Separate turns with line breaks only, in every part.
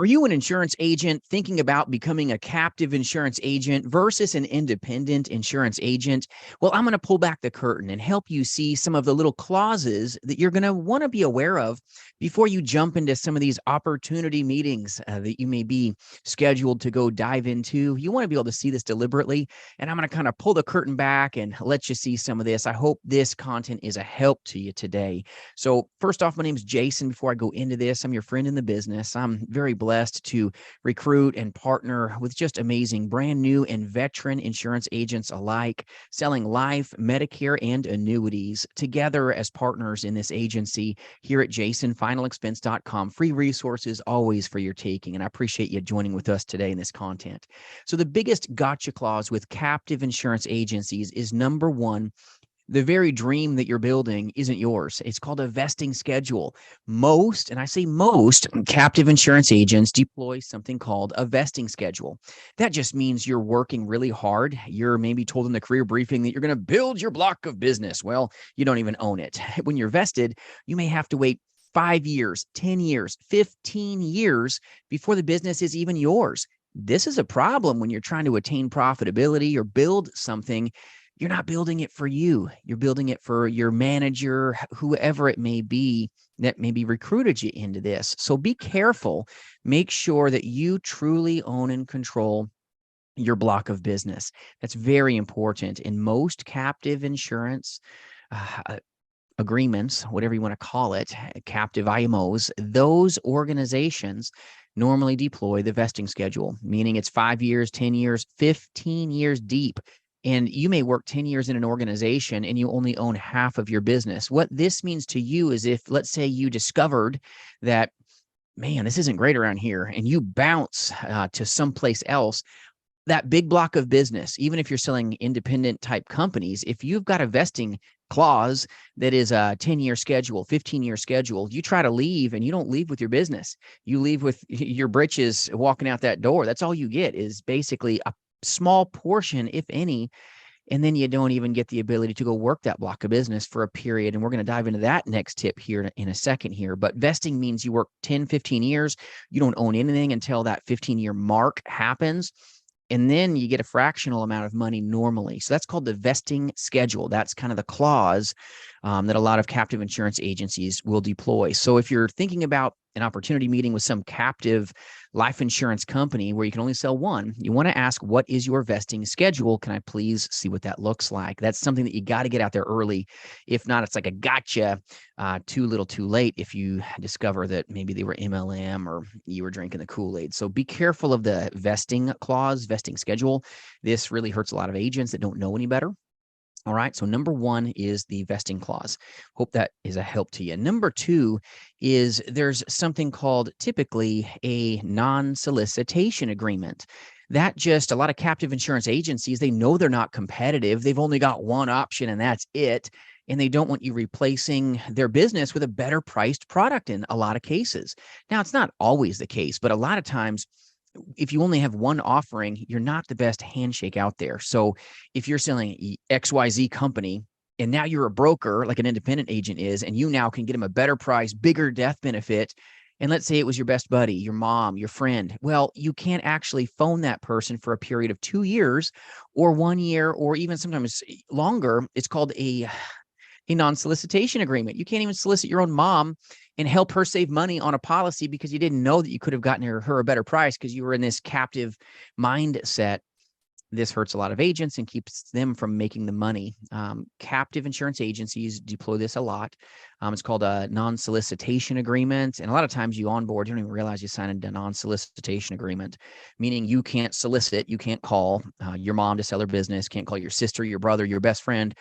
Are you an insurance agent thinking about becoming a captive insurance agent versus an independent insurance agent? Well, I'm going to pull back the curtain and help you see some of the little clauses that you're going to want to be aware of before you jump into some of these opportunity meetings that you may be scheduled to go dive into. You want to be able to see this deliberately, and I'm going to kind of pull the curtain back and let you see some of this. I hope this content is a help to you today. So first off, my name is Jason. Before I go into this, I'm your friend in the business. I'm very blessed to recruit and partner with just amazing brand new and veteran insurance agents alike, selling life, Medicare, and annuities together as partners in this agency here at jasonfinalexpense.com. Free resources always for your taking, and I appreciate you joining with us today in this content. So the biggest gotcha clause with captive insurance agencies is number one, the very dream that you're building isn't yours. It's called a vesting schedule. Most, and I say most, captive insurance agents deploy something called a vesting schedule. That just means you're working really hard. You're maybe told in the career briefing that you're going to build your block of business. Well, you don't even own it. When you're vested, you may have to wait 5 years, 10 years, 15 years before the business is even yours. This is a problem when you're trying to attain profitability or build something. You're not building it for you. You're building it for your manager, whoever it may be that maybe recruited you into this. So be careful. Make sure that you truly own and control your block of business. That's very important. In most captive insurance agreements, whatever you want to call it, captive IMOs, those organizations normally deploy the vesting schedule, meaning it's 5 years, 10 years, 15 years deep. And you may work 10 years in an organization and you only own half of your business. What this means to you is if, let's say, you discovered that, man, this isn't great around here, and you bounce to someplace else, that big block of business, even if you're selling independent type companies, if you've got a vesting clause that is a 10-year schedule, 15-year schedule, you try to leave and you don't leave with your business. You leave with your britches walking out that door. That's all you get is basically a small portion, if any, and then you don't even get the ability to go work that block of business for a period. And we're going to dive into that next tip here in a second here. But vesting means you work 10, 15 years. You don't own anything until that 15-year mark happens. And then you get a fractional amount of money normally. So that's called the vesting schedule. That's kind of the clause that a lot of captive insurance agencies will deploy. So if you're thinking about an opportunity meeting with some captive life insurance company where you can only sell one, you want to ask, what is your vesting schedule? Can I please see what that looks like? That's something that you got to get out there early. If not, it's like a gotcha, too little too late if you discover that maybe they were MLM or you were drinking the Kool-Aid. So be careful of the vesting clause, vesting schedule. This really hurts a lot of agents that don't know any better. All right. So number one is the vesting clause. Hope that is a help to you. Number two is there's something called typically a non-solicitation agreement. That just a lot of captive insurance agencies, they know they're not competitive. They've only got one option and that's it. And they don't want you replacing their business with a better priced product in a lot of cases. Now, it's not always the case, but a lot of times if you only have one offering, you're not the best handshake out there. So if you're selling XYZ company and now you're a broker like an independent agent is, and you now can get them a better price, bigger death benefit, and let's say it was your best buddy, your mom, your friend, well, you can't actually phone that person for a period of 2 years or 1 year or even sometimes longer. It's called a non-solicitation agreement. You can't even solicit your own mom and help her save money on a policy because you didn't know that you could have gotten her a better price because you were in this captive mindset. This hurts a lot of agents and keeps them from making the money. Captive insurance agencies deploy this a lot. It's called a non-solicitation agreement. And a lot of times you onboard, you don't even realize you signed a non-solicitation agreement, meaning you can't solicit, you can't call your mom to sell her business, can't call your sister, your brother, your best friend,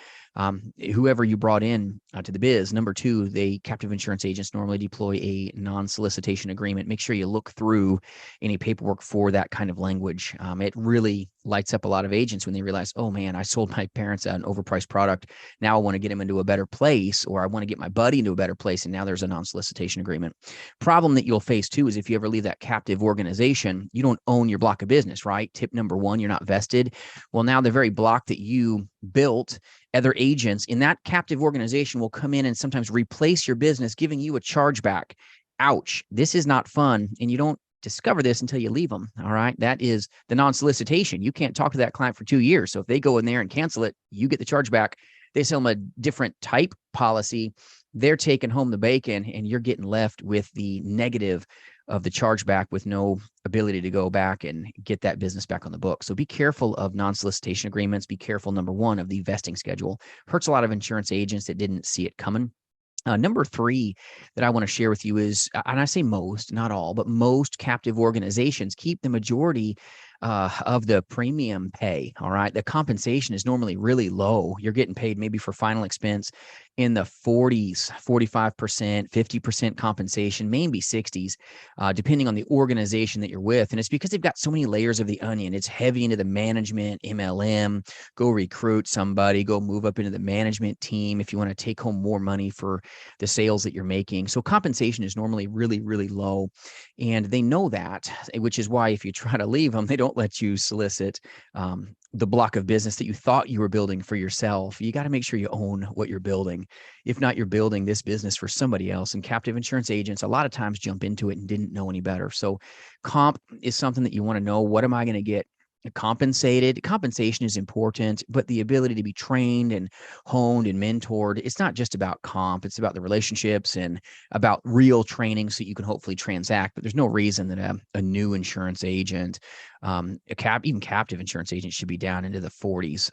whoever you brought in to the biz. Number two, they captive insurance agents normally deploy a non-solicitation agreement. Make sure you look through any paperwork for that kind of language. It really lights up a lot of agents when they realize, oh man, I sold my parents an overpriced product. Now I want to get them into a better place, or I want to get my buddy into a better place. And now there's a non-solicitation agreement. Problem that you'll face too is if you ever leave that captive organization, you don't own your block of business, right? Tip number one, you're not vested. Well, now the very block that you built, other agents in that captive organization will come in and sometimes replace your business, giving you a chargeback. Ouch. This is not fun. And you don't discover this until you leave them. All right. That is the non-solicitation. You can't talk to that client for 2 years. So if they go in there and cancel it, you get the chargeback. They sell them a different type policy. They're taking home the bacon and you're getting left with the negative of the chargeback with no ability to go back and get that business back on the book. So be careful of non-solicitation agreements. Be careful, number one, of the vesting schedule. Hurts a lot of insurance agents that didn't see it coming. Number three that I want to share with you is, and I say most, not all, but most captive organizations keep the majority of the premium pay. All right. The compensation is normally really low. You're getting paid maybe for final expense in the 40s, 45%, 50% compensation, maybe 60s, depending on the organization that you're with. And it's because they've got so many layers of the onion. It's heavy into the management, MLM, go recruit somebody, go move up into the management team if you want to take home more money for the sales that you're making. So compensation is normally really, really low. And they know that, which is why if you try to leave them, they don't let you solicit the block of business that you thought you were building for yourself. You got to make sure you own what you're building. If not, you're building this business for somebody else. And captive insurance agents a lot of times jump into it and didn't know any better. So comp is something that you want to know. What am I going to get compensated? Compensation is important, but the ability to be trained and honed and mentored, it's not just about comp. It's about the relationships and about real training so you can hopefully transact. But there's no reason that a new insurance agent, even captive insurance agent, should be down into the 40s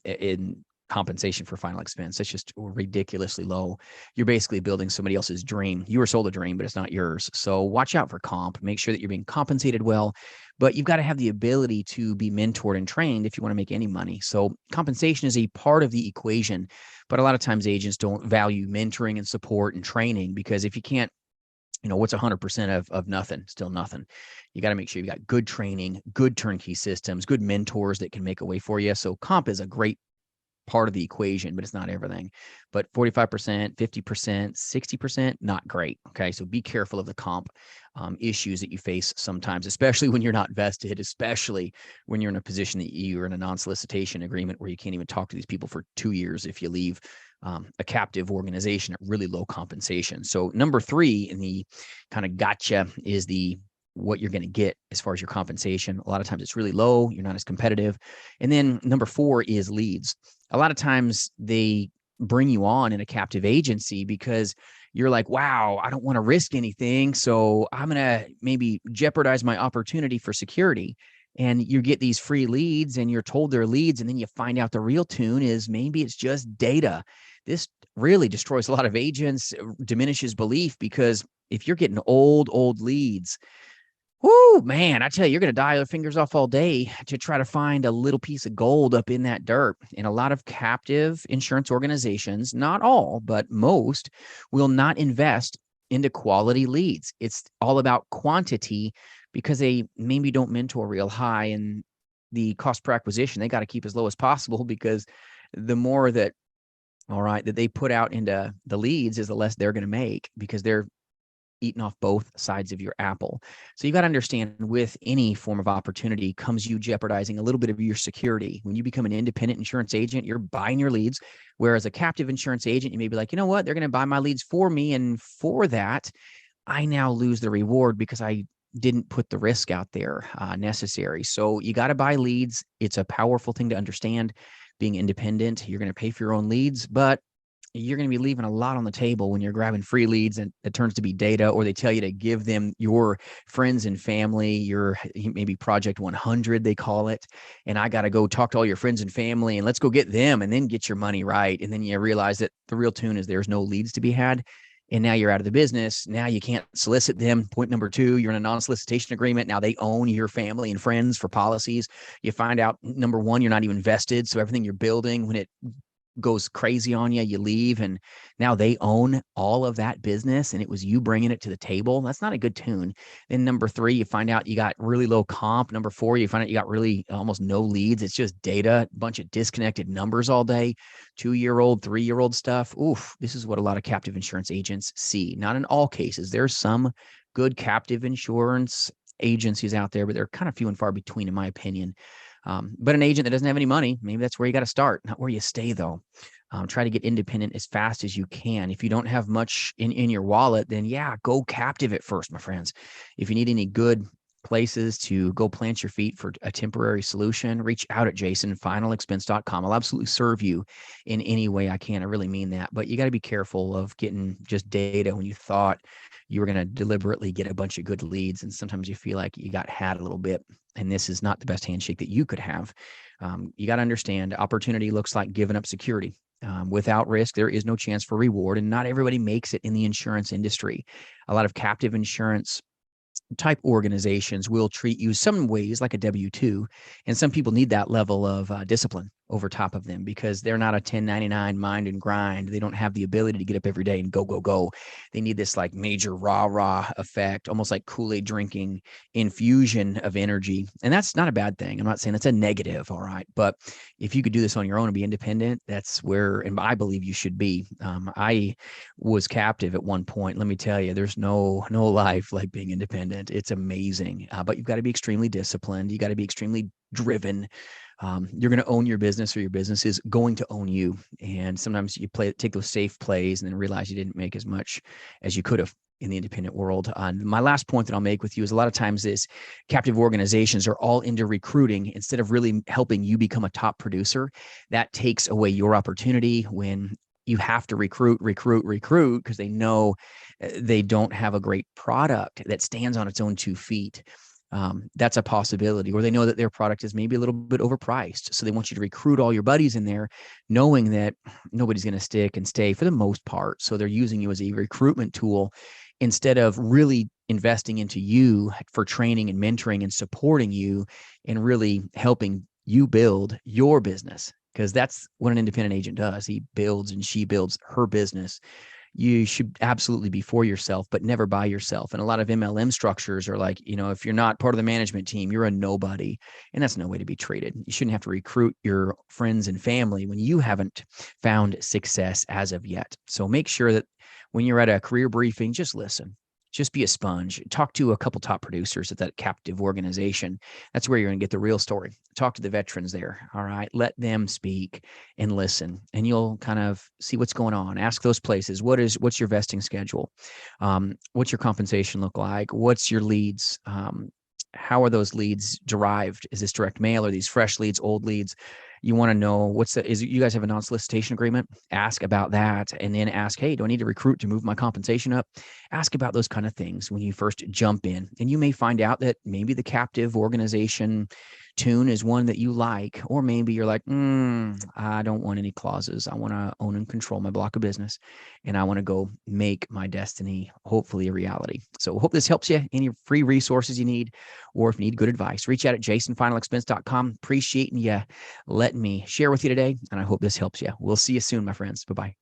in compensation for final expense. That's just ridiculously low. You're basically building somebody else's dream. You were sold a dream, but it's not yours. So watch out for comp. Make sure that you're being compensated well, but you've got to have the ability to be mentored and trained if you want to make any money. So compensation is a part of the equation, but a lot of times agents don't value mentoring and support and training, because if you can't, what's 100% of nothing? Still nothing. You got to make sure you've got good training, good turnkey systems, good mentors that can make a way for you. So comp is a great part of the equation, but it's not everything. But 45%, 50%, 60%, not great. Okay. So be careful of the comp issues that you face sometimes, especially when you're not vested, especially when you're in a position that you're in a non-solicitation agreement where you can't even talk to these people for 2 years if you leave a captive organization at really low compensation. So number three in the kind of gotcha is what you're going to get as far as your compensation. A lot of times it's really low. You're not as competitive. And then number four is leads. A lot of times they bring you on in a captive agency because you're like, wow, I don't want to risk anything. So I'm going to maybe jeopardize my opportunity for security. And you get these free leads and you're told they're leads. And then you find out the real tune is maybe it's just data. This really destroys a lot of agents, diminishes belief, because if you're getting old leads, whoo, man, I tell you, you're going to die your fingers off all day to try to find a little piece of gold up in that dirt. And a lot of captive insurance organizations, not all, but most, will not invest into quality leads. It's all about quantity because they maybe don't mentor real high, and the cost per acquisition, they got to keep as low as possible, because the more that, that they put out into the leads is the less they're going to make, because they're eating off both sides of your apple. So you got to understand, with any form of opportunity comes you jeopardizing a little bit of your security. When you become an independent insurance agent, you're buying your leads. Whereas a captive insurance agent, you may be like, you know what, they're going to buy my leads for me. And for that, I now lose the reward because I didn't put the risk out there necessary. So you got to buy leads. It's a powerful thing to understand. Being independent, you're going to pay for your own leads, but you're going to be leaving a lot on the table when you're grabbing free leads and it turns to be data, or they tell you to give them your friends and family, your maybe Project 100, they call it. And I got to go talk to all your friends and family and let's go get them and then get your money right. And then you realize that the real tune is there's no leads to be had. And now you're out of the business. Now you can't solicit them. Point number two, you're in a non-solicitation agreement. Now they own your family and friends for policies. You find out, number one, you're not even vested. So everything you're building, when it goes crazy on you, you leave, and now they own all of that business and it was you bringing it to the table. That's not a good tune. Then number three, you find out you got really low comp. Number four, you find out you got really almost no leads. It's just data, a bunch of disconnected numbers all day, 2-year-old, 3-year-old stuff. Oof, this is what a lot of captive insurance agents see. Not in all cases. There's some good captive insurance agencies out there, but they're kind of few and far between, in my opinion. But an agent that doesn't have any money, maybe that's where you got to start, not where you stay, though. Try to get independent as fast as you can. If you don't have much in your wallet, then yeah, go captive at first, my friends. If you need any good places to go plant your feet for a temporary solution, reach out at jasonfinalexpense.com. I'll absolutely serve you in any way I can. I really mean that. But you got to be careful of getting just data when you thought you were going to deliberately get a bunch of good leads. And sometimes you feel like you got had a little bit. And this is not the best handshake that you could have. You got to understand opportunity looks like giving up security. Without risk, there is no chance for reward. And not everybody makes it in the insurance industry. A lot of captive insurance type organizations will treat you some ways like a W-2, and some people need that level of discipline over top of them because they're not a 1099 mind and grind. They don't have the ability to get up every day and go, go, go. They need this like major rah effect, almost like Kool-Aid drinking infusion of energy. And that's not a bad thing. I'm not saying that's a negative, all right. But if you could do this on your own and be independent, that's where, and I believe you should be. I was captive at one point. Let me tell you, there's no life like being independent. It's amazing, but you've got to be extremely disciplined. You got to be extremely driven. You're going to own your business, or your business is going to own you. And sometimes you take those safe plays and then realize you didn't make as much as you could have in the independent world. My last point that I'll make with you is a lot of times this captive organizations are all into recruiting instead of really helping you become a top producer. That takes away your opportunity when you have to recruit because they know they don't have a great product that stands on its own 2 feet. That's a possibility. Or they know that their product is maybe a little bit overpriced. So they want you to recruit all your buddies in there, knowing that nobody's going to stick and stay for the most part. So they're using you as a recruitment tool instead of really investing into you for training and mentoring and supporting you and really helping you build your business. Because that's what an independent agent does. He builds and she builds her business. You should absolutely be for yourself, but never by yourself. And a lot of MLM structures are like, if you're not part of the management team, you're a nobody. And that's no way to be treated. You shouldn't have to recruit your friends and family when you haven't found success as of yet. So make sure that when you're at a career briefing, just listen. Just be a sponge. Talk to a couple top producers at that captive organization. That's where you're going to get the real story. Talk to the veterans there. All right. Let them speak and listen, and you'll kind of see what's going on. Ask those places. What's your vesting schedule? What's your compensation look like? What's your leads? How are those leads derived? Is this direct mail? Are these fresh leads, old leads? You want to know you guys have a non-solicitation agreement? Ask about that, and then ask, hey, do I need to recruit to move my compensation up? Ask about those kind of things when you first jump in. And you may find out that maybe the captive organization tune is one that you like, or maybe you're like, I don't want any clauses. I want to own and control my block of business, and I want to go make my destiny, hopefully, a reality. So hope this helps you. Any free resources you need, or if you need good advice, reach out at jasonfinalexpense.com. Appreciating you letting me share with you today, and I hope this helps you. We'll see you soon, my friends. Bye-bye.